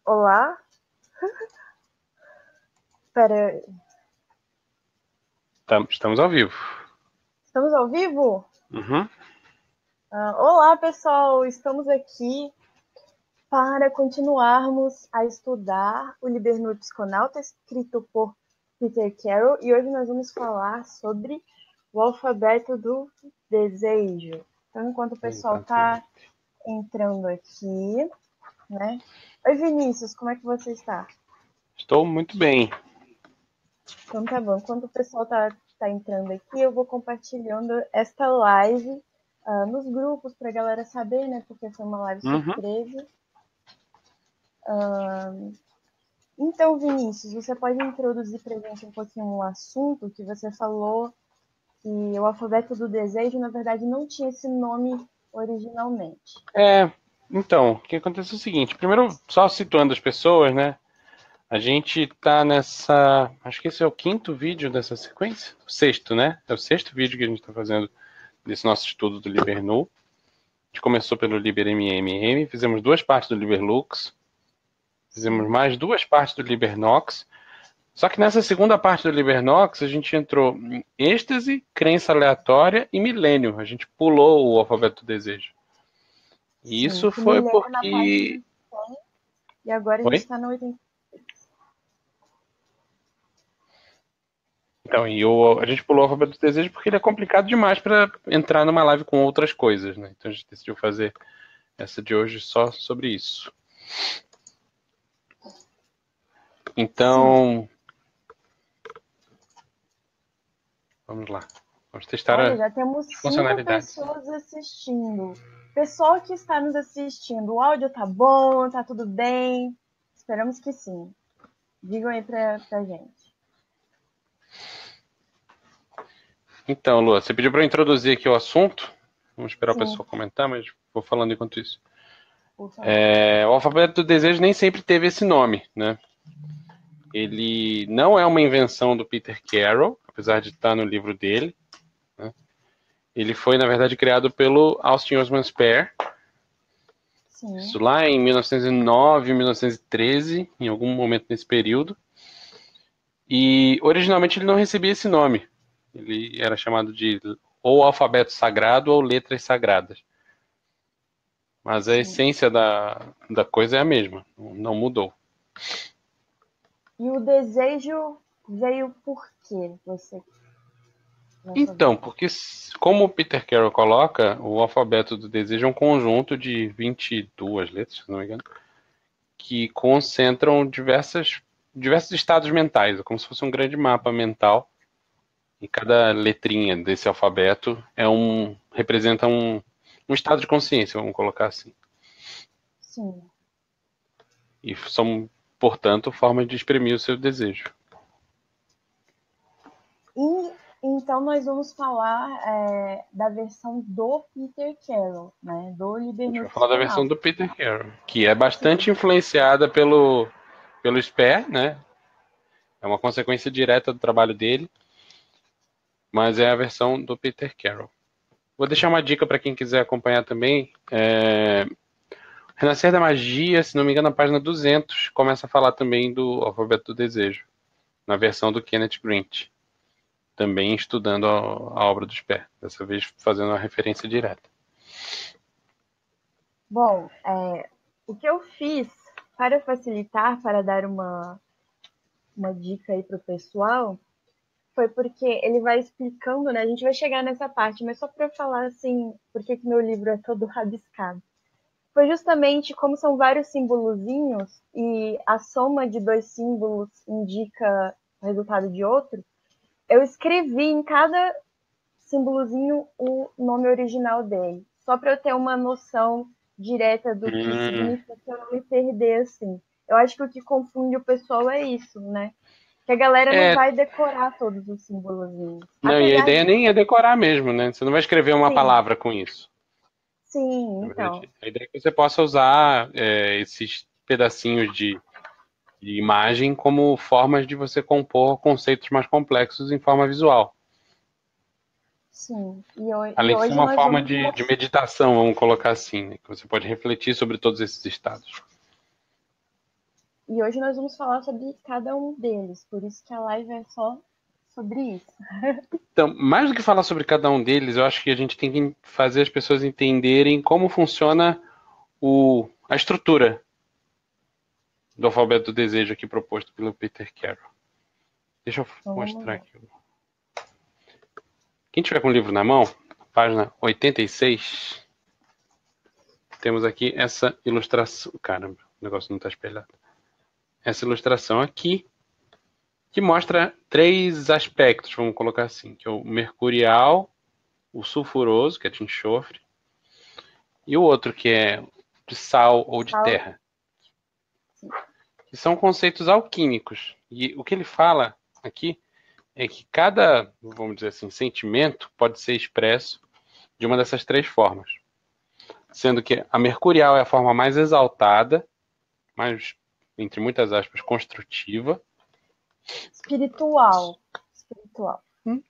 Olá? Pera, Estamos ao vivo. estamos ao vivo? Uhum. Olá, pessoal! Estamos aqui para continuarmos a estudar o Liber no Psiconauta, escrito por Peter Carroll, e hoje nós vamos falar sobre o alfabeto do desejo. Então, enquanto o pessoal está Exatamente. entrando aqui, né? Oi, Vinícius, como é que você está? Estou muito bem. Então tá bom. Enquanto o pessoal tá entrando aqui, eu vou compartilhando esta live nos grupos para a galera saber, né? Porque foi uma live Uhum. surpresa. Então, Vinícius, você pode introduzir para a gente um pouquinho o assunto que você falou que o alfabeto do desejo, na verdade, não tinha esse nome originalmente. Então, o que acontece é o seguinte. Primeiro, só situando as pessoas, né? A gente está nessa... Acho que esse é o quinto vídeo dessa sequência. O sexto, né? É o sexto vídeo que a gente está fazendo desse nosso estudo do LiberNu. A gente começou pelo LiberMMM, fizemos duas partes do LiberLux, fizemos Sim. mais duas partes do LiberNox. Só que nessa segunda parte do LiberNox, a gente entrou em êxtase, crença aleatória e milênio. A gente pulou o alfabeto do desejo. E Sim, isso que me foi lembra na porque... página 100 e agora a gente Oi? está na 80. Então, a gente pulou o alfabeto do desejo porque ele é complicado demais para entrar numa live com outras coisas, né? Então a gente decidiu fazer essa de hoje só sobre isso. Sim. Então, vamos lá. Vamos testar Olha, as já temos 5 funcionalidades. pessoas assistindo. Pessoal que está nos assistindo, o áudio tá bom, tá tudo bem? Esperamos que sim. Digam aí pra gente. Então, Lua, você pediu para eu introduzir aqui o assunto. Vamos esperar o Sim, pessoal comentar, mas vou falando enquanto isso. por favor. O alfabeto do desejo nem sempre teve esse nome, né? Ele não é uma invenção do Peter Carroll, apesar de estar no livro dele. Né? Ele foi, na verdade, criado pelo Austin Osman Spare, Sim, isso lá em 1909, 1913, em algum momento nesse período. E originalmente ele não recebia esse nome. Ele era chamado de ou alfabeto sagrado ou letras sagradas. Mas a sim. essência da coisa é a mesma, não mudou. E o desejo veio por quê? Você, na sua Então, visão. porque como o Peter Carroll coloca, o alfabeto do desejo é um conjunto de 22 letras, se não me engano, que concentram diversos estados mentais, é como se fosse um grande mapa mental, e cada letrinha desse alfabeto representa um estado de consciência, vamos colocar assim. Sim. E são, portanto, formas de exprimir o seu desejo. E então nós vamos falar da versão do Peter Carroll, né? Do A gente Liberno vai falar da versão Psiconauta. do Peter Carroll, que é Sim, bastante influenciada pelo Spare, né? É uma consequência direta do trabalho dele, mas é a versão do Peter Carroll. Vou deixar uma dica para quem quiser acompanhar também. Renascer da Magia, se não me engano, na página 200, começa a falar também do Alfabeto do Desejo, na versão do Kenneth Grant, também estudando a obra do Spare, dessa vez fazendo uma referência direta. bom, o que eu fiz para facilitar, para dar uma dica aí para o pessoal, foi porque ele vai explicando, né? A gente vai chegar nessa parte, mas só para falar assim, por que meu livro é todo rabiscado. Foi justamente como são vários símbolozinhos e a soma de dois símbolos indica o resultado de outro, eu escrevi em cada símbolozinho o nome original dele, só para eu ter uma noção direta do que Hum, significa eu não me perder assim. Eu acho que o que confunde o pessoal é isso, né? Que a galera não é, vai decorar todos os símbolozinhos. não, e a Apesar ideia de. nem é decorar mesmo, né? Você não vai escrever uma Sim, palavra com isso. sim, Na então. verdade, a ideia é que você possa usar esses pedacinhos de imagem como formas de você compor conceitos mais complexos em forma visual. Sim. E Além de ser hoje uma nós forma vamos de mostrar. meditação, vamos colocar assim, né? Que você pode refletir sobre todos esses estados. E hoje nós vamos falar sobre cada um deles, por isso que a live é só sobre isso. Então, mais do que falar sobre cada um deles, eu acho que a gente tem que fazer as pessoas entenderem como funciona a estrutura do alfabeto do desejo aqui proposto pelo Peter Carroll. Deixa eu Então vamos mostrar lá. aqui. Quem tiver com o livro na mão, página 86, temos aqui essa ilustração. Caramba, o negócio não está espelhado. Essa ilustração aqui, que mostra 3 aspectos, vamos colocar assim, que é o mercurial, o sulfuroso, que é de enxofre, e o outro que é de sal ou de terra. Sim. Que são conceitos alquímicos. E o que ele fala aqui é que cada, vamos dizer assim, sentimento pode ser expresso de uma dessas 3 formas. Sendo que a mercurial é a forma mais exaltada, mais, entre muitas aspas, construtiva. Espiritual.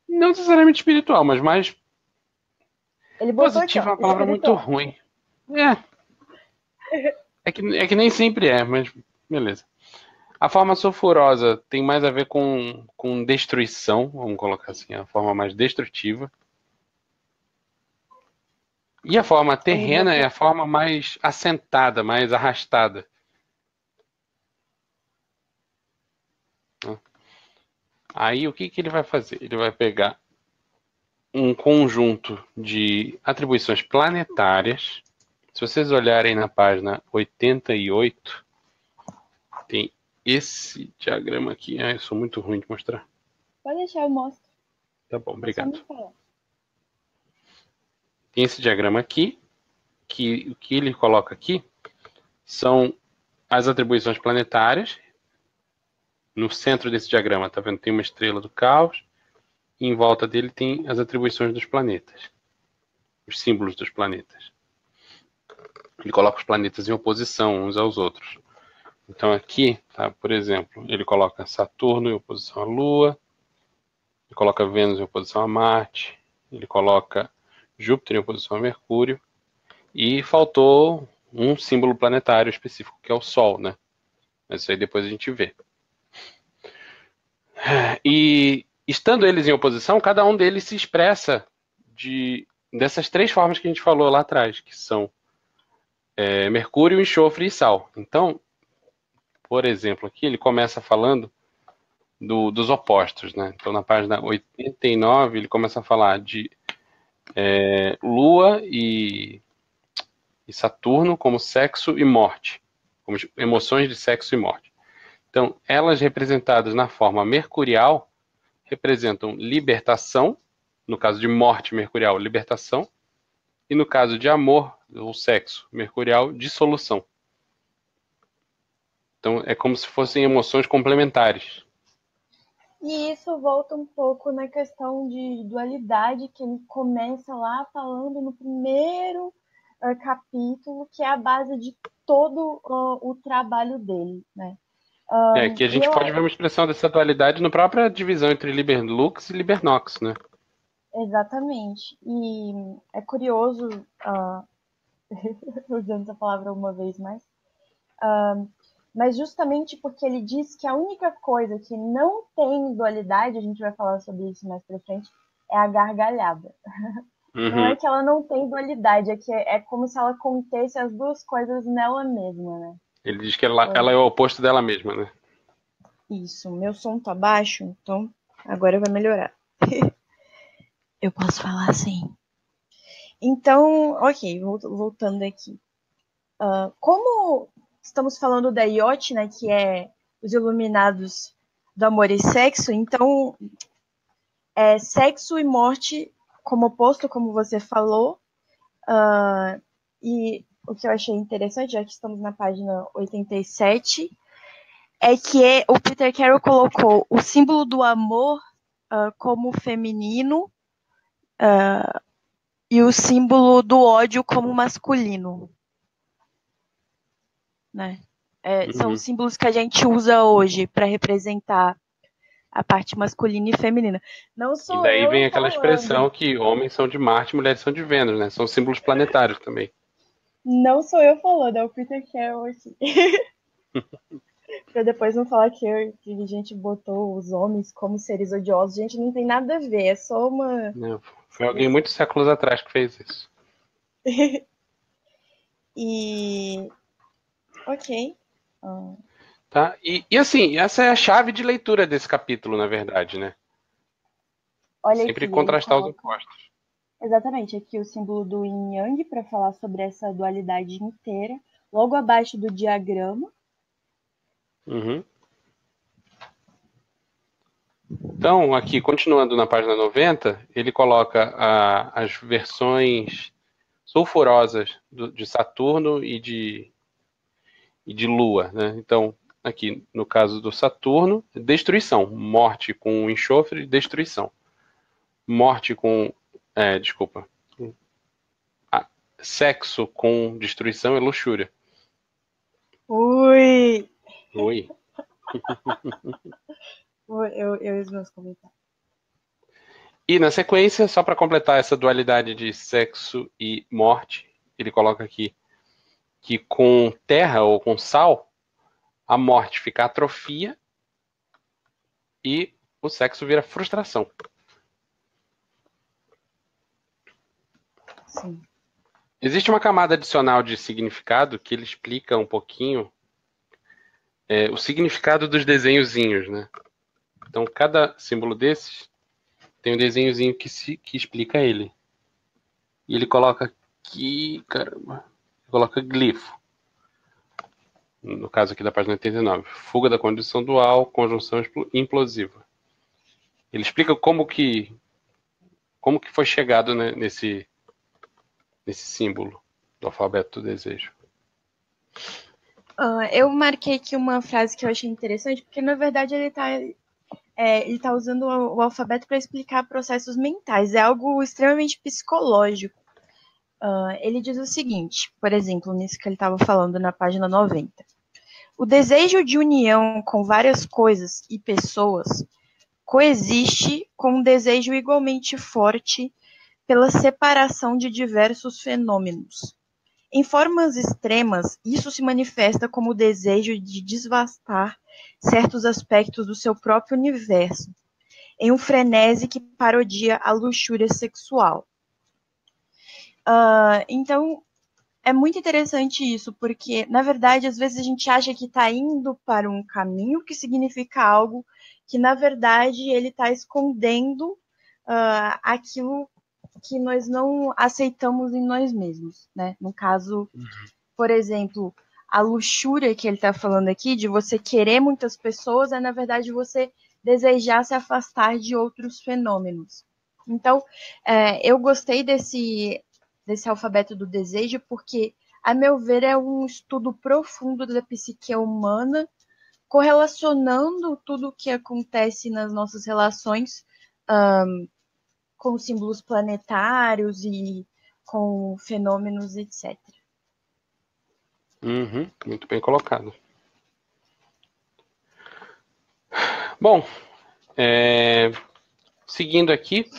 Não necessariamente espiritual, mas mais Ele botou positiva aqui, é ó, uma palavra muito espiritual. ruim. É que nem sempre é, mas beleza. A forma sulfurosa tem mais a ver com destruição, vamos colocar assim, a forma mais destrutiva. E a forma Ele terrena é botou a forma mais assentada, mais arrastada. Aí o que ele vai fazer? Ele vai pegar um conjunto de atribuições planetárias. Se vocês olharem na página 88, tem esse diagrama aqui. Eu sou muito ruim de mostrar. Pode deixar, eu mostro. Tá bom, É só me obrigado. falar. Tem esse diagrama aqui, que o que ele coloca aqui são as atribuições planetárias. No centro desse diagrama, tá vendo? Tem uma estrela do caos. E em volta dele tem as atribuições dos planetas. Os símbolos dos planetas. Ele coloca os planetas em oposição uns aos outros. Então aqui, tá, por exemplo, ele coloca Saturno em oposição à Lua. Ele coloca Vênus em oposição a Marte. Ele coloca Júpiter em oposição a Mercúrio. E faltou um símbolo planetário específico, que é o Sol, né? Mas isso aí depois a gente vê. E estando eles em oposição, cada um deles se expressa dessas 3 formas que a gente falou lá atrás, que são Mercúrio, enxofre e sal. Então, por exemplo, aqui ele começa falando dos opostos, né? Então, na página 89, ele começa a falar de Lua e Saturno como sexo e morte, como emoções de sexo e morte. Então, elas representadas na forma mercurial representam libertação, no caso de morte mercurial, libertação, e no caso de amor, ou sexo mercurial, dissolução. Então, é como se fossem emoções complementares. E isso volta um pouco na questão de dualidade que ele começa lá falando no primeiro capítulo, que é a base de todo o trabalho dele, né? Que a E gente eu, pode ver uma expressão dessa dualidade na própria divisão entre Liberlux e Libernox, né? exatamente. E é curioso, usando essa palavra uma vez mais, mas justamente porque ele diz que a única coisa que não tem dualidade, a gente vai falar sobre isso mais pra frente, é a gargalhada. Não é Uhum. que ela não tem dualidade, é que é como se ela contesse as duas coisas nela mesma, né? Ele diz que ela é o oposto dela mesma, né? Isso, meu som tá baixo, então agora vai melhorar. Eu posso falar assim. Então, ok, voltando aqui. Como estamos falando da IoT, né, que é os iluminados do amor e sexo, então sexo e morte como oposto, como você falou. E o que eu achei interessante, já que estamos na página 87, é que o Peter Carroll colocou o símbolo do amor como feminino e o símbolo do ódio como masculino, né? São símbolos que a gente usa hoje para representar a parte masculina e feminina. Não E sou daí vem eu aquela falando. expressão que homens são de Marte e mulheres são de Vênus, né? São símbolos planetários também. Não sou eu falando, é o Peter Carroll aqui. Pra depois não falar que a gente botou os homens como seres odiosos. Gente, não tem nada a ver, é só uma Não, foi alguém expressão. muitos séculos atrás que fez isso. E. Ok. Ah, Tá? E assim, essa é a chave de leitura desse capítulo, na verdade, né? olha Sempre aqui, ele contrastar os coloca. opostos. Exatamente, aqui o símbolo do yin yang para falar sobre essa dualidade inteira. Logo abaixo do diagrama. Uhum. Então, aqui, continuando na página 90, ele coloca as versões sulfurosas de Saturno e de Lua, né? Então, aqui, no caso do Saturno, destruição. Morte com enxofre, destruição. Morte com... desculpa. Ah, sexo com destruição é luxúria. Ui! Oi. Eu e os meus comentários. E na sequência, só para completar essa dualidade de sexo e morte, ele coloca aqui que com terra ou com sal, a morte fica atrofia e o sexo vira frustração. Sim. Existe uma camada adicional de significado que ele explica um pouquinho o significado dos desenhozinhos, né? Então, cada símbolo desses tem um desenhozinho que explica ele. E ele coloca aqui, caramba, coloca glifo. No caso aqui da página 89. Fuga da condição dual, conjunção implosiva. Ele explica como que foi chegado, né, nesse símbolo do alfabeto do desejo. Eu marquei aqui uma frase que eu achei interessante, porque na verdade ele tá usando o alfabeto para explicar processos mentais. É algo extremamente psicológico. Ele diz o seguinte, por exemplo, nisso que ele estava falando na página 90. O desejo de união com várias coisas e pessoas coexiste com um desejo igualmente forte pela separação de diversos fenômenos. Em formas extremas, isso se manifesta como o desejo de desvastar certos aspectos do seu próprio universo, em um frenesi que parodia a luxúria sexual. Então, é muito interessante isso, porque, na verdade, às vezes a gente acha que está indo para um caminho que significa algo que, na verdade, ele está escondendo aquilo que nós não aceitamos em nós mesmos, né? No caso, por exemplo, a luxúria que ele está falando aqui, de você querer muitas pessoas, é, na verdade, você desejar se afastar de outros fenômenos. Então, eu gostei desse alfabeto do desejo, porque, a meu ver, é um estudo profundo da psique humana, correlacionando tudo o que acontece nas nossas relações com símbolos planetários e com fenômenos, etc. Uhum, muito bem colocado. Bom, seguindo aqui,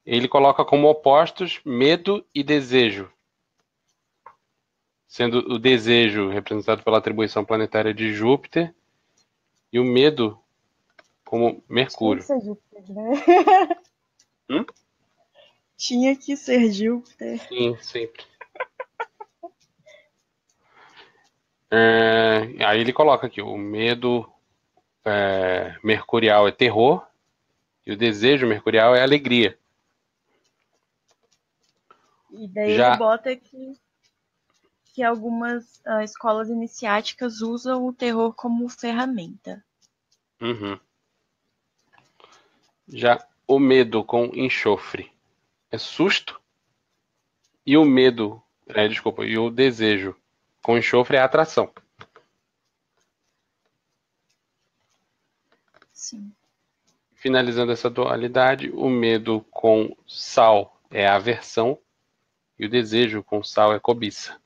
ele coloca como opostos medo e desejo, sendo o desejo representado pela atribuição planetária de Júpiter e o medo como Tinha que Mercúrio. ser Júpiter, né? Hum? Tinha que ser Júpiter. Sim, sempre. Aí ele coloca aqui, o medo mercurial é terror e o desejo mercurial é alegria. E daí ele Já bota que algumas escolas iniciáticas usam o terror como ferramenta. uhum. Já o medo com enxofre é susto e o medo, desculpa, e o desejo com enxofre é atração. Sim. Finalizando essa dualidade, o medo com sal é aversão e o desejo com sal é cobiça.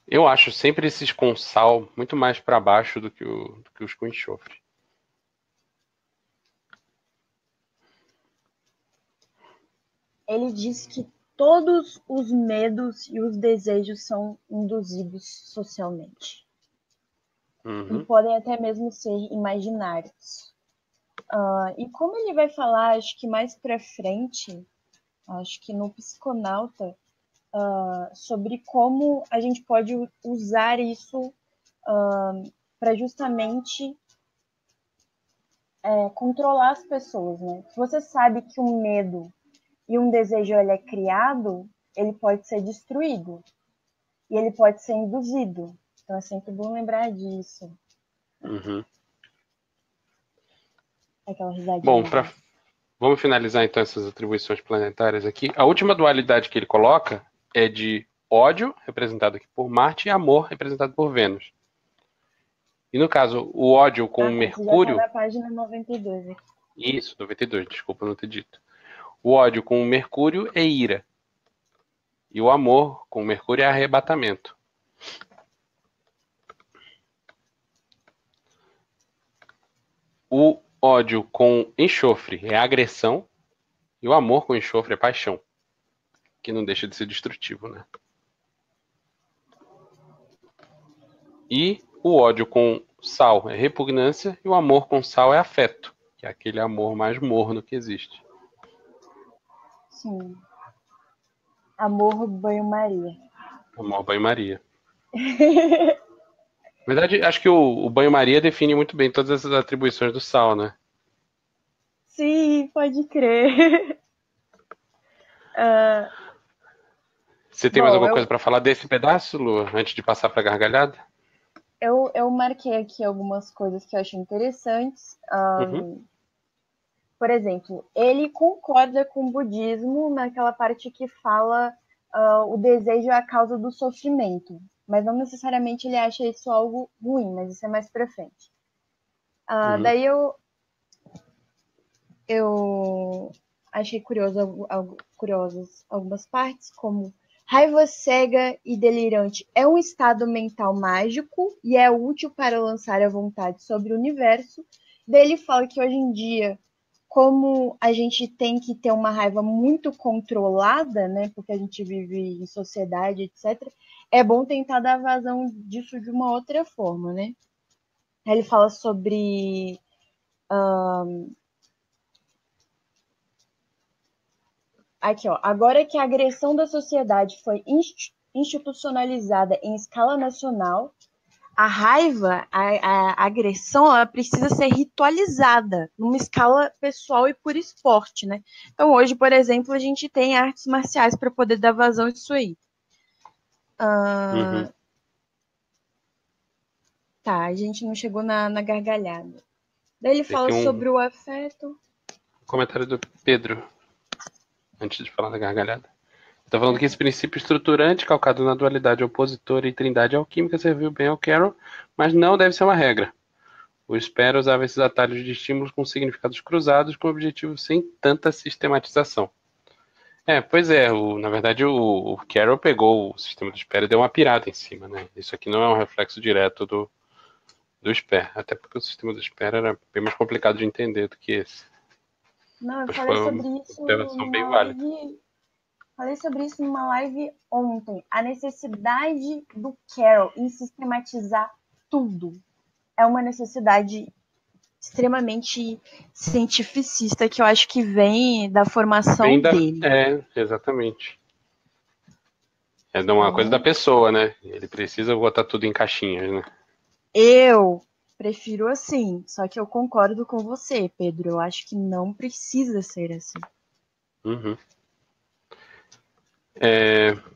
Eu acho sempre esses com sal muito mais para baixo do que os com enxofre. Ele diz que todos os medos e os desejos são induzidos socialmente. E podem até mesmo ser imaginários. E como ele vai falar, acho que mais pra frente, acho que no Psiconauta, sobre como a gente pode usar isso para justamente controlar as pessoas, né? Se você sabe que um medo e um desejo ele é criado, ele pode ser destruído e ele pode ser induzido. Então é sempre bom lembrar disso. Aquela risadinha. Bom, vamos finalizar então essas atribuições planetárias aqui. A última dualidade que ele coloca é de ódio, representado aqui por Marte, e amor, representado por Vênus. E no caso, o ódio com Mercúrio... Já tá na página 92 aqui. Isso, 92, desculpa não ter dito. O ódio com Mercúrio é ira. E o amor com Mercúrio é arrebatamento. O ódio com enxofre é agressão. E o amor com enxofre é paixão. Que não deixa de ser destrutivo, né? E o ódio com sal é repugnância. E o amor com sal é afeto. Que é aquele amor mais morno que existe. Sim. Amor banho-maria. Amor banho-maria. Na verdade, acho que o banho-maria define muito bem todas essas atribuições do sal, né? Sim, pode crer. Você tem mais alguma coisa para falar desse pedaço, Lu, antes de passar para gargalhada? Eu marquei aqui algumas coisas que eu achei interessantes. Por exemplo, ele concorda com o budismo naquela parte que fala o desejo é a causa do sofrimento. Mas não necessariamente ele acha isso algo ruim, mas isso é mais pra frente. Daí eu achei curiosas algumas partes, como raiva cega e delirante é um estado mental mágico e é útil para lançar a vontade sobre o universo. Daí ele fala que hoje em dia, como a gente tem que ter uma raiva muito controlada, né, porque a gente vive em sociedade, etc., é bom tentar dar vazão disso de uma outra forma, né? Aí ele fala sobre aqui, ó. Agora que a agressão da sociedade foi institucionalizada em escala nacional, a raiva, a agressão, ela precisa ser ritualizada numa escala pessoal e por esporte, né? Então, hoje, por exemplo, a gente tem artes marciais para poder dar vazão disso aí. Tá, a gente não chegou na gargalhada. Daí ele fala sobre o afeto. Comentário do Pedro, antes de falar da gargalhada. Está falando que esse princípio estruturante, calcado na dualidade opositora e trindade alquímica, serviu bem ao Carroll, mas não deve ser uma regra. O Sper usava esses atalhos de estímulos com significados cruzados, com objetivos sem tanta sistematização. Pois é, na verdade o Carroll pegou o sistema do Sper e deu uma pirada em cima, né? Isso aqui não é um reflexo direto do Sper, até porque o sistema do Sper era bem mais complicado de entender do que esse. Não, eu falei sobre isso bem válida. Falei sobre isso numa live ontem. A necessidade do Carroll em sistematizar tudo é uma necessidade extremamente cientificista que eu acho que vem da formação dele. Exatamente. É uma coisa da pessoa, né? Ele precisa botar tudo em caixinhas, né? Eu prefiro assim, só que eu concordo com você, Pedro. Eu acho que não precisa ser assim.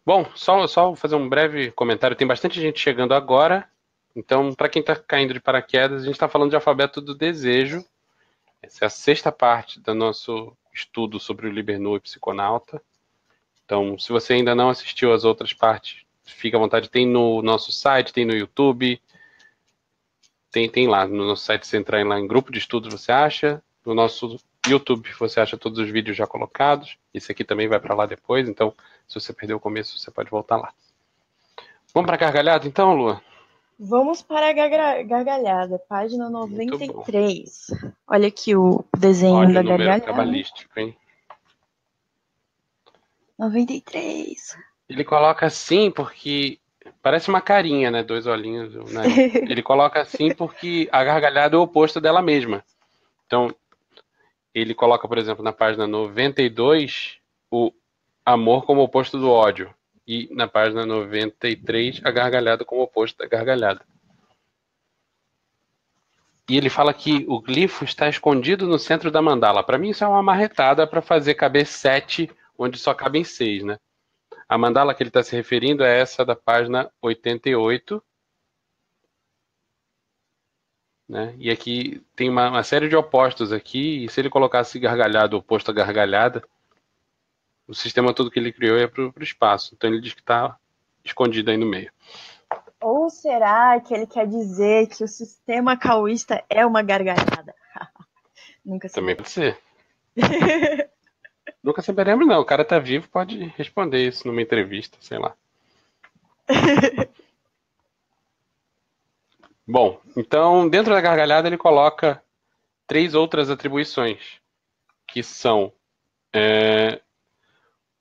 Bom, só fazer um breve comentário. Tem bastante gente chegando agora. Então, para quem está caindo de paraquedas, a gente está falando de alfabeto do desejo. Essa é a sexta parte do nosso estudo sobre o Liber Nu e Psiconauta. Então, se você ainda não assistiu às outras partes, fica à vontade. Tem no nosso site, tem no YouTube. Tem lá no nosso site, você entrar lá em grupo de estudos, você acha. No nosso YouTube, você acha todos os vídeos já colocados. Esse aqui também vai para lá depois. Então, se você perdeu o começo, você pode voltar lá. Vamos para a gargalhada então, Lua? Vamos para a gargalhada, página 93. Olha aqui o desenho da gargalhada. Cabalístico, hein? 93. Ele coloca assim porque parece uma carinha, né? Dois olhinhos, né? Ele coloca assim porque a gargalhada é o oposto dela mesma. Então, ele coloca, por exemplo, na página 92, o amor como oposto do ódio. E na página 93, a gargalhada como oposto da gargalhada. E ele fala que o glifo está escondido no centro da mandala. Para mim, isso é uma marretada para fazer caber 7, onde só cabem 6, né? A mandala que ele está se referindo é essa da página 88, né? E aqui tem uma série de opostos aqui, e se ele colocasse gargalhada oposto a gargalhada, o sistema todo que ele criou ia para o espaço. Então ele diz que está escondido aí no meio. Ou será que ele quer dizer que o sistema cauísta é uma gargalhada? Nunca Também saberei. pode ser. Nunca saberemos, não. O cara tá vivo, pode responder isso numa entrevista, sei lá. Bom, então, dentro da gargalhada, ele coloca 3 outras atribuições, que são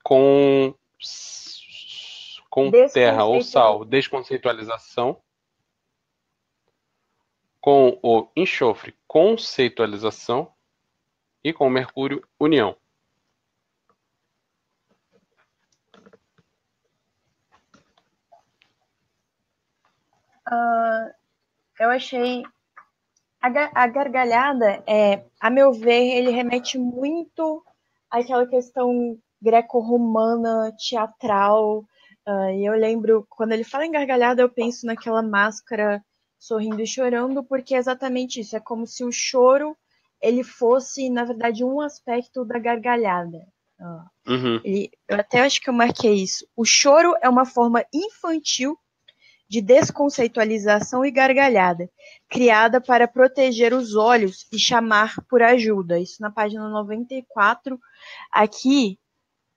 com, com terra ou sal, desconceitualização, com o enxofre, conceitualização, e com o mercúrio, união. Eu achei. A gargalhada, a meu ver, ele remete muito àquela questão greco-romana, teatral. E eu lembro, quando ele fala em gargalhada, eu penso naquela máscara sorrindo e chorando, porque é exatamente isso. É como se o choro ele fosse, na verdade, um aspecto da gargalhada. Uhum. Eu até acho que eu marquei isso. O choro é uma forma infantil de desconceitualização e gargalhada, criada para proteger os olhos e chamar por ajuda. Isso na página 94. Aqui,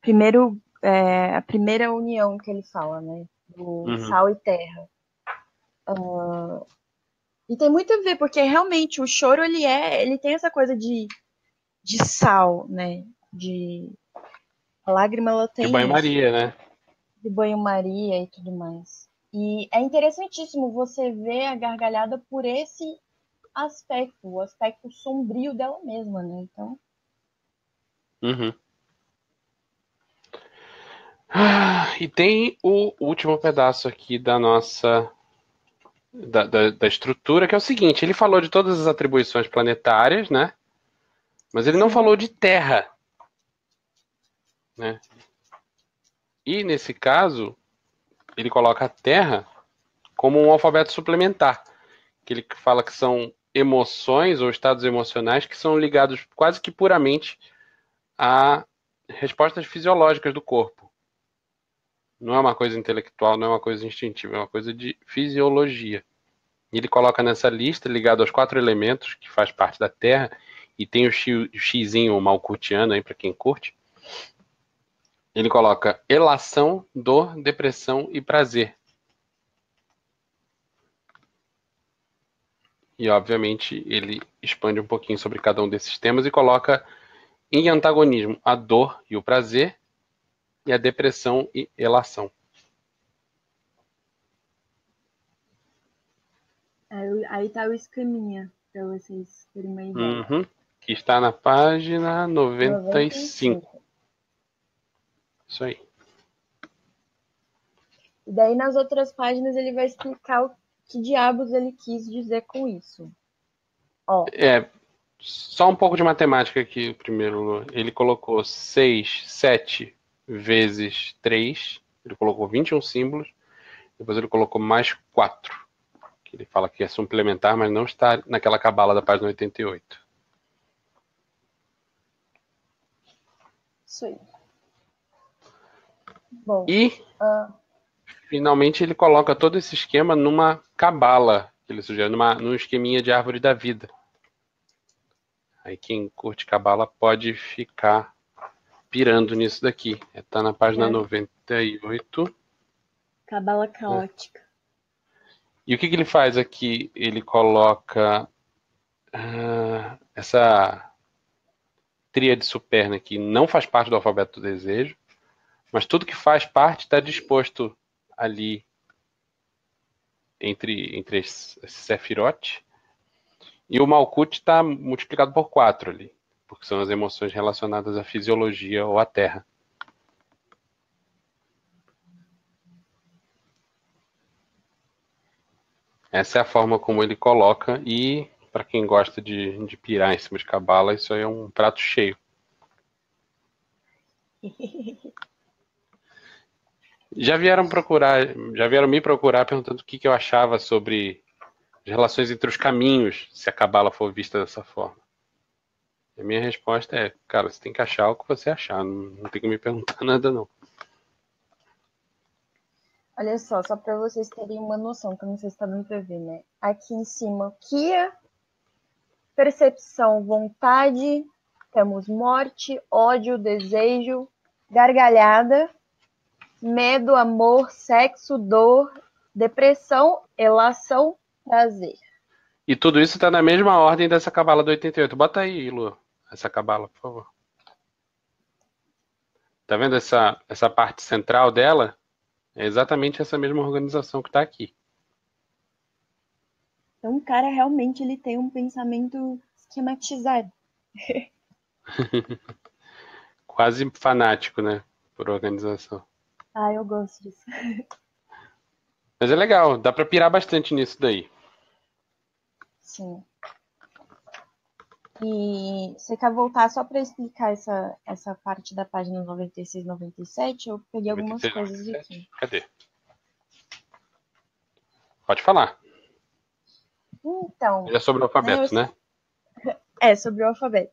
a primeira união que ele fala, né? Do sal e terra. E tem muito a ver, porque realmente o choro ele tem essa coisa de sal, né? A lágrima ela De tem isso, banho-maria, né? de banho-maria e tudo mais. E é interessantíssimo você ver a gargalhada por esse aspecto, o aspecto sombrio dela mesma, né? Então. Uhum. E tem o último pedaço aqui da nossa da estrutura, que é o seguinte: ele falou de todas as atribuições planetárias, né? Mas ele não Sim. falou de Terra, né? E nesse caso, ele coloca a Terra como um alfabeto suplementar, que ele fala que são emoções ou estados emocionais que são ligados quase que puramente a respostas fisiológicas do corpo. Não é uma coisa intelectual, não é uma coisa instintiva, é uma coisa de fisiologia. E ele coloca nessa lista, ligado aos 4 elementos que faz parte da Terra, e tem o xizinho malcutiano aí para quem curte. Ele coloca elação, dor, depressão e prazer. E, obviamente, ele expande um pouquinho sobre cada um desses temas e coloca em antagonismo a dor e o prazer, e a depressão e elação. Aí tá o esqueminha, pra vocês terem uma ideia. Uhum. Que está na página 95. 95. Isso aí. E daí nas outras páginas ele vai explicar o que diabos ele quis dizer com isso. Ó. Só um pouco de matemática aqui primeiro. Ele colocou 6, 7 vezes 3. Ele colocou 21 símbolos. Depois ele colocou mais 4. Que ele fala que é suplementar, mas não está naquela cabala da página 88. Isso aí. Bom. E, finalmente, ele coloca todo esse esquema numa cabala, que ele sugere, num esqueminha de árvore da vida. Aí quem curte cabala pode ficar pirando nisso daqui. Tá na página 98. Cabala caótica. E o que ele faz aqui? Ele coloca essa tríade superna que não faz parte do alfabeto do desejo, Mas tudo que faz parte está disposto ali entre esse Sefirot. E o Malkut está multiplicado por 4 ali, porque são as emoções relacionadas à fisiologia ou à terra. Essa é a forma como ele coloca, e para quem gosta de pirar em cima de cabala, isso aí é um prato cheio. Já vieram me procurar perguntando o que eu achava sobre as relações entre os caminhos, se a cabala for vista dessa forma. A minha resposta é, cara, você tem que achar o que você achar, não tem que me perguntar nada, não. Olha só para vocês terem uma noção, que eu não sei se está dando para ver, né? Aqui em cima, Kia, percepção, vontade, temos morte, ódio, desejo, gargalhada, medo, amor, sexo, dor, depressão, elação, prazer. E tudo isso está na mesma ordem dessa cabala do 88. Bota aí, Lu, essa cabala, por favor. Tá vendo essa parte central dela? É exatamente essa mesma organização que está aqui. Então o cara realmente ele tem um pensamento esquematizado. Quase fanático, né? Por organização. Ah, eu gosto disso. Mas é legal, dá para pirar bastante nisso daí. Sim. E você quer voltar só para explicar essa parte da página 96, 97? Eu peguei algumas 96, coisas 97. aqui. Cadê? Pode falar. Então, Ele é sobre o né, alfabeto, né? sobre o alfabeto.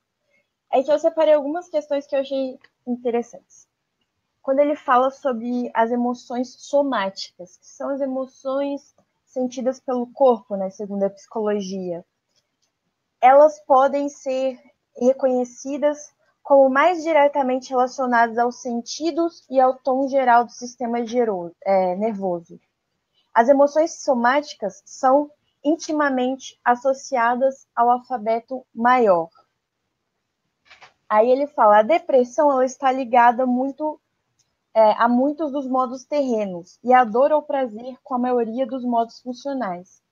É que eu separei algumas questões que eu achei interessantes. Quando ele fala sobre as emoções somáticas, que são as emoções sentidas pelo corpo, né, segundo a psicologia, elas podem ser reconhecidas como mais diretamente relacionadas aos sentidos e ao tom geral do sistema nervoso. As emoções somáticas são intimamente associadas ao alfabeto maior. Aí ele fala, a depressão ela está ligada muito a muitos dos modos terrenos e a dor ou prazer com a maioria dos modos funcionais.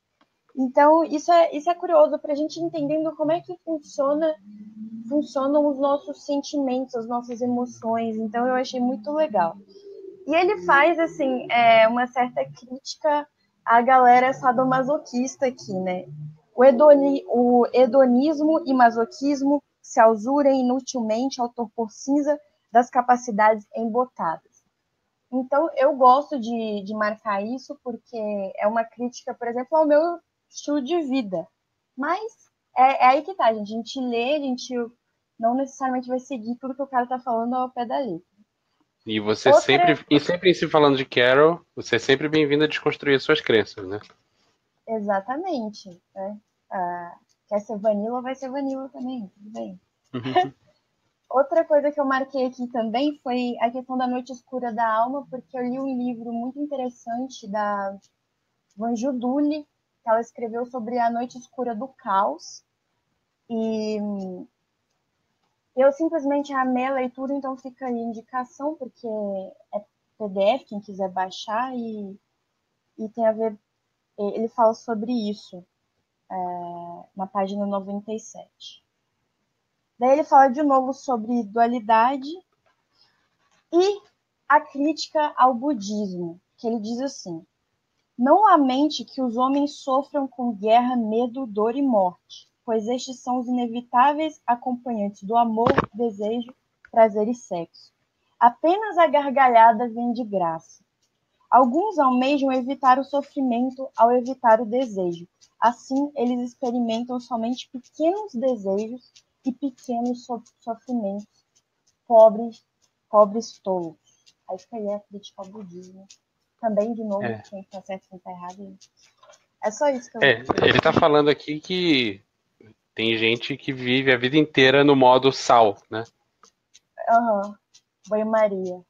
Então, isso é curioso para a gente entendendo como é que funcionam os nossos sentimentos, as nossas emoções. Então, eu achei muito legal. E ele faz, assim, uma certa crítica à galera sadomasoquista aqui, né? O hedonismo e masoquismo se ausurem inutilmente ao torpor cinza das capacidades embotadas. Então, eu gosto de marcar isso porque é uma crítica, por exemplo, ao meu estilo de vida. Mas é aí que tá, gente. A gente lê, a gente não necessariamente vai seguir tudo que o cara tá falando ao pé da letra. E você Outra, sempre em se falando de Carol, você é sempre bem-vindo a desconstruir suas crenças, né? exatamente, né? Quer ser vanilla, vai ser vanilla também, tudo bem. Outra coisa que eu marquei aqui também foi a questão da noite escura da alma, porque eu li um livro muito interessante da Vanju Duli, que ela escreveu sobre a noite escura do caos. E eu simplesmente amei a leitura, então fica aí a indicação, porque é PDF, quem quiser baixar, e tem a ver, ele fala sobre isso na página 97. Daí ele fala de novo sobre dualidade e a crítica ao budismo, que ele diz assim: não lamente que os homens sofram com guerra, medo, dor e morte, pois estes são os inevitáveis acompanhantes do amor, desejo, prazer e sexo. Apenas a gargalhada vem de graça. Alguns almejam evitar o sofrimento ao evitar o desejo. Assim, eles experimentam somente pequenos desejos e pequenos sofrimentos, pobres tolos. Aí fica aí a crítica ao budismo. Também, de novo, quem está certo, quem está errado. É só isso que eu... Ele tá falando aqui que tem gente que vive a vida inteira no modo sal, né? Banho-maria.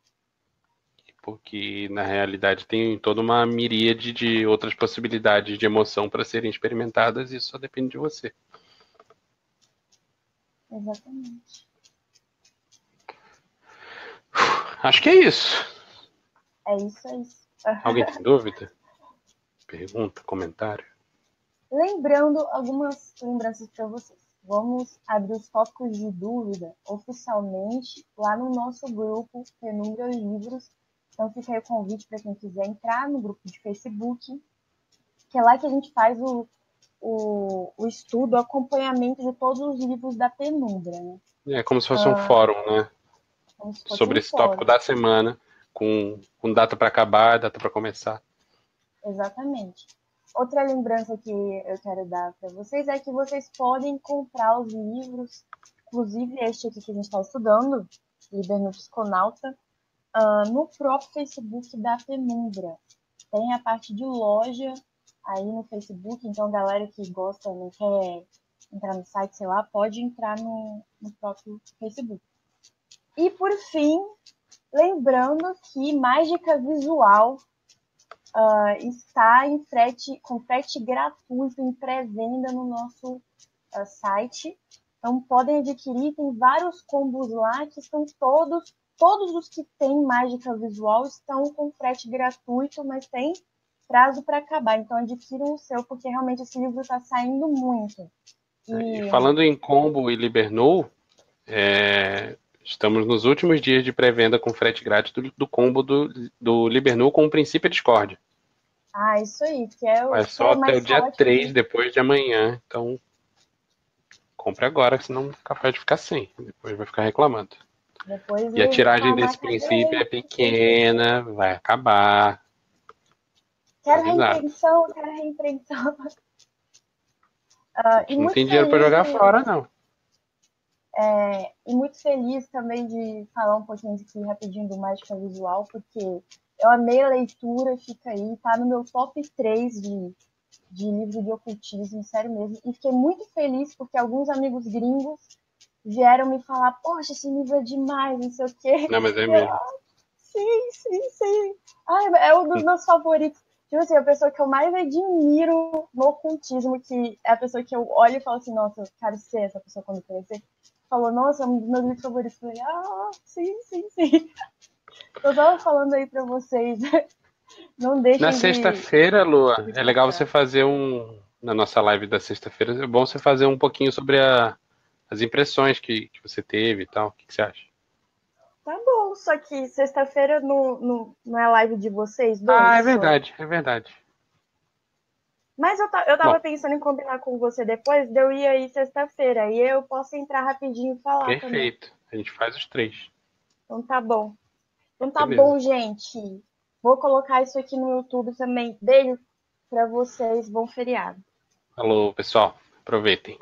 Porque na realidade tem toda uma miríade de outras possibilidades de emoção para serem experimentadas e isso só depende de você. Exatamente. Acho que é isso. É isso, é isso. Alguém tem dúvida? Pergunta, comentário? Lembrando algumas lembranças para vocês. Vamos abrir os tópicos de dúvida oficialmente lá no nosso grupo Penumbra Livros. Então fica aí o convite para quem quiser entrar no grupo de Facebook, que é lá que a gente faz o estudo, o acompanhamento de todos os livros da Penumbra, né? É como se fosse um fórum, né? Como se fosse Sobre um esse tópico fórum. da semana, com data para acabar, data para começar. Exatamente. Outra lembrança que eu quero dar para vocês é que vocês podem comprar os livros, inclusive este aqui que a gente está estudando, Liber no Psiconauta, no próprio Facebook da Penumbra. Tem a parte de loja aí no Facebook, então galera que gosta, não quer entrar no site, sei lá, pode entrar no próprio Facebook. E por fim, lembrando que Mágica Visual está com frete gratuito em pré-venda no nosso site. Então podem adquirir, tem vários combos lá que estão todos os que têm mágica visual estão com frete gratuito, mas tem prazo para acabar. Então adquiram o seu, porque realmente esse livro está saindo muito. E falando em combo e Libernou, estamos nos últimos dias de pré-venda com frete grátis do combo do Libernou com o Princípio Discord. Ah, isso aí, que é Mas só até o mais dia forte 3, depois de amanhã. Então, compre agora, senão é capaz de ficar sem. Depois vai ficar reclamando. Depois E a vou tiragem reclamar, desse princípio é cadê? pequena, vai acabar. Quero Avisado. reimpressão, quero reimpressão. A E gente não muito tem dinheiro para feliz jogar fora, não. E muito feliz também de falar um pouquinho aqui rapidinho do Mágica Visual, porque eu amei a leitura, fica aí, tá no meu top 3 de livro de ocultismo, sério mesmo. E fiquei muito feliz porque alguns amigos gringos vieram me falar, poxa, esse livro é demais, não sei o quê. Não, mas é E eu, mesmo. sim, sim, sim. Ai, é um dos meus favoritos. Tipo assim, a pessoa que eu mais admiro no ocultismo, que é a pessoa que eu olho e falo assim, nossa, eu quero ser essa pessoa quando crescer. Falou, nossa, é um dos meus livros favoritos. Eu falei, sim, sim, sim. Eu tava falando aí pra vocês. Não Na deixem sexta-feira, Lua, de é legal você comprar. fazer na nossa live da sexta-feira, é bom você fazer um pouquinho sobre as impressões que você teve e tal. O que você acha? Tá bom, só que sexta-feira não é live de vocês Ah, dois é só. verdade, é verdade. Mas eu Bom, tava pensando em combinar com você depois, de eu ir aí sexta-feira. E eu posso entrar rapidinho e falar também. perfeito. A gente faz os três. Então tá bom. Então tá Beleza. bom, gente. Vou colocar isso aqui no YouTube também. Beijo pra vocês. Bom feriado. Falou, pessoal. Aproveitem.